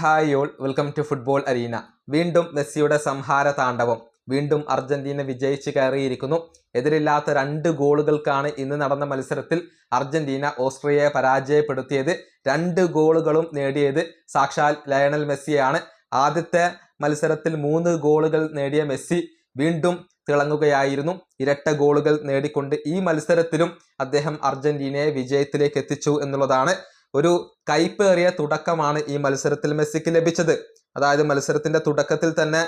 Hi all, welcome to football arena. വീണ്ടും മെസ്സിയുടെ സംഹാര താണ്ഡവം. വീണ്ടും അർജന്റീന വിജയിച്ച് കയറിയിരിക്കുന്നു. എതിരില്ലാത്ത 2 ഗോളുകൾക്കാണ് ഇന്ന് നടന്ന മത്സരത്തിൽ അർജന്റീന ഓസ്ട്രിയയെ പരാജയപ്പെടുത്തിയത്. 2 ഗോളുകളും നേടിയത് സാക്ഷാൽ ലയണൽ മെസ്സിയാണ്. ആദ്യത്തെ മത്സരത്തിൽ 3 ഗോളുകൾ നേടിയ മെസ്സി വീണ്ടും തിളങ്ങുകയായിരുന്നു. ഇരട്ട ഗോളുകൾ നേടിക്കൊണ്ട് ഈ മത്സരത്തിലും അദ്ദേഹം അർജന്റീനയെ വിജയത്തിലേക്ക് എത്തിച്ചു എന്നുള്ളതാണ്. ഒരു കൈപ്പേറിയ തുടക്കമാണ് ഈ മത്സരത്തിൽ മെസ്സിക്ക് ലഭിച്ചത്. അതായത് മത്സരത്തിന്റെ തുടക്കത്തിൽ തന്നെ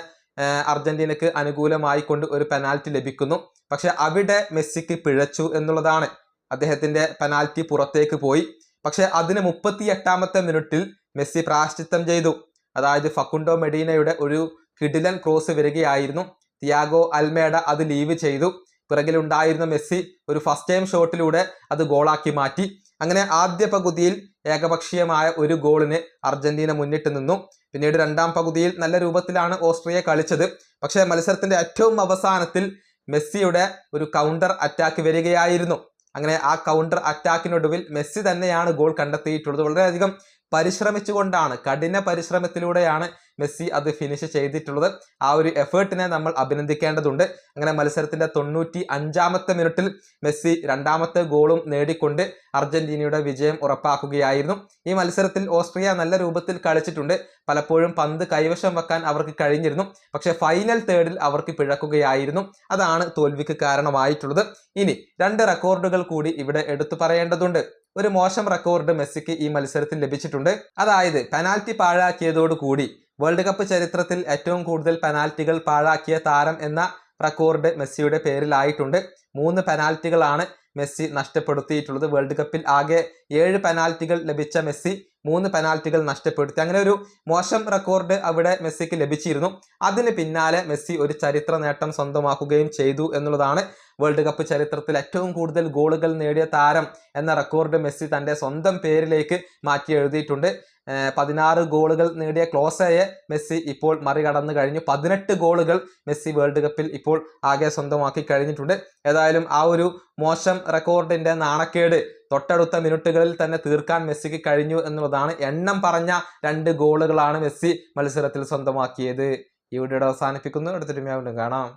അർജന്റീനക്ക് അനുകൂലമായി കൊണ്ട് ഒരു പെനാൽറ്റി ലഭിക്കുന്നു. പക്ഷെ അവിടെ മെസ്സിക്ക് പിഴച്ചു എന്നുള്ളതാണ്. അദ്ദേഹത്തിന്റെ പെനാൽറ്റി പുറത്തേക്ക് പോയി. പക്ഷെ അതിന് 38ാമത്തെ മിനിറ്റിൽ മെസ്സി പ്രായശ്ചിത്തം ചെയ്തു. അതായത് ഫക്കുണ്ടോ മെഡീനയുടെ ഒരു കിടിലൻ ക്രോസ് വരികയായിരുന്നു. തിയാഗോ അൽമേഡ അത് ലീവ് ചെയ്തു. പിറകിലുണ്ടായിരുന്ന മെസ്സി ഒരു ഫസ്റ്റ് ടൈം ഷോട്ടിലൂടെ അത് ഗോളാക്കി മാറ്റി. അങ്ങനെ ആദ്യ പകുതിയിൽ ഏകപക്ഷീയമായ ഒരു ഗോളിന് അർജന്റീന മുന്നിട്ട് നിന്നു. പിന്നീട് രണ്ടാം പകുതിയിൽ നല്ല രൂപത്തിലാണ് ഓസ്ട്രിയ കളിച്ചത്. പക്ഷേ മത്സരത്തിന്റെ ഏറ്റവും അവസാനത്തിൽ മെസ്സിയുടെ ഒരു കൗണ്ടർ അറ്റാക്ക് വരികയായിരുന്നു. അങ്ങനെ ആ കൗണ്ടർ അറ്റാക്കിനൊടുവിൽ മെസ്സി തന്നെയാണ് ഗോൾ കണ്ടെത്തിയിട്ടുള്ളത്. വളരെയധികം പരിശ്രമിച്ചുകൊണ്ടാണ്, കഠിന പരിശ്രമത്തിലൂടെയാണ് മെസ്സി അത് ഫിനിഷ് ചെയ്തിട്ടുള്ളത്. ആ ഒരു എഫേർട്ടിനെ നമ്മൾ അഭിനന്ദിക്കേണ്ടതുണ്ട്. അങ്ങനെ മത്സരത്തിന്റെ 95ാമത്തെ മിനിറ്റിൽ മെസ്സി രണ്ടാമത്തെ ഗോളും നേടിക്കൊണ്ട് അർജന്റീനയുടെ വിജയം ഉറപ്പാക്കുകയായിരുന്നു. ഈ മത്സരത്തിൽ ഓസ്ട്രിയ നല്ല രൂപത്തിൽ കളിച്ചിട്ടുണ്ട്. പലപ്പോഴും പന്ത് കൈവശം വെക്കാൻ അവർക്ക് കഴിഞ്ഞിരുന്നു. പക്ഷെ ഫൈനൽ തേർഡിൽ അവർക്ക് പിഴക്കുകയായിരുന്നു. അതാണ് തോൽവിക്ക് കാരണമായിട്ടുള്ളത്. ഇനി 2 റെക്കോർഡുകൾ കൂടി ഇവിടെ എടുത്തു പറയേണ്ടതുണ്ട്. ഒരു മോശം റെക്കോർഡ് മെസ്സിക്ക് ഈ മത്സരത്തിൽ ലഭിച്ചിട്ടുണ്ട്. അതായത് പെനാൽറ്റി പാഴാക്കിയതോടുകൂടി വേൾഡ് കപ്പ് ചരിത്രത്തിൽ ഏറ്റവും കൂടുതൽ പെനാൽറ്റികൾ പാഴാക്കിയ താരം എന്ന റെക്കോർഡ് മെസ്സിയുടെ പേരിലായിട്ടുണ്ട്. 3 പെനാൽറ്റികളാണ് മെസ്സി നഷ്ടപ്പെടുത്തിയിട്ടുള്ളത്. വേൾഡ് കപ്പിൽ ആകെ 7 പെനാൽറ്റികൾ ലഭിച്ച മെസ്സി 3 പെനാൽറ്റികൾ നഷ്ടപ്പെടുത്തി. അങ്ങനെ ഒരു മോശം റെക്കോർഡ് അവിടെ മെസ്സിക്ക് ലഭിച്ചിരുന്നു. അതിന് പിന്നാലെ മെസ്സി ഒരു ചരിത്ര നേട്ടം സ്വന്തമാക്കുകയും ചെയ്തു എന്നുള്ളതാണ്. വേൾഡ് കപ്പ് ചരിത്രത്തിൽ ഏറ്റവും കൂടുതൽ ഗോളുകൾ നേടിയ താരം എന്ന റെക്കോർഡ് മെസ്സി തൻ്റെ സ്വന്തം പേരിലേക്ക് മാറ്റി എഴുതിയിട്ടുണ്ട്. 16 ഗോളുകൾ നേടിയ ക്ലോസയെ മെസ്സി ഇപ്പോൾ മറികടന്നു കഴിഞ്ഞു. 18 ഗോളുകൾ മെസ്സി വേൾഡ് കപ്പിൽ ഇപ്പോൾ ആകെ സ്വന്തമാക്കി കഴിഞ്ഞിട്ടുണ്ട്. ഏതായാലും ആ ഒരു മോശം റെക്കോർഡിന്റെ നാണക്കേട് തൊട്ടടുത്ത മിനിറ്റുകളിൽ തന്നെ തീർക്കാൻ മെസ്സിക്ക് കഴിഞ്ഞു എന്നുള്ളതാണ്. എണ്ണം പറഞ്ഞ 2 ഗോളുകളാണ് മെസ്സി മത്സരത്തിൽ സ്വന്തമാക്കിയത്. ഈ വീഡിയോ അവസാനിപ്പിക്കുന്നു. അടുത്തൊരു വീണ്ടും കാണാം.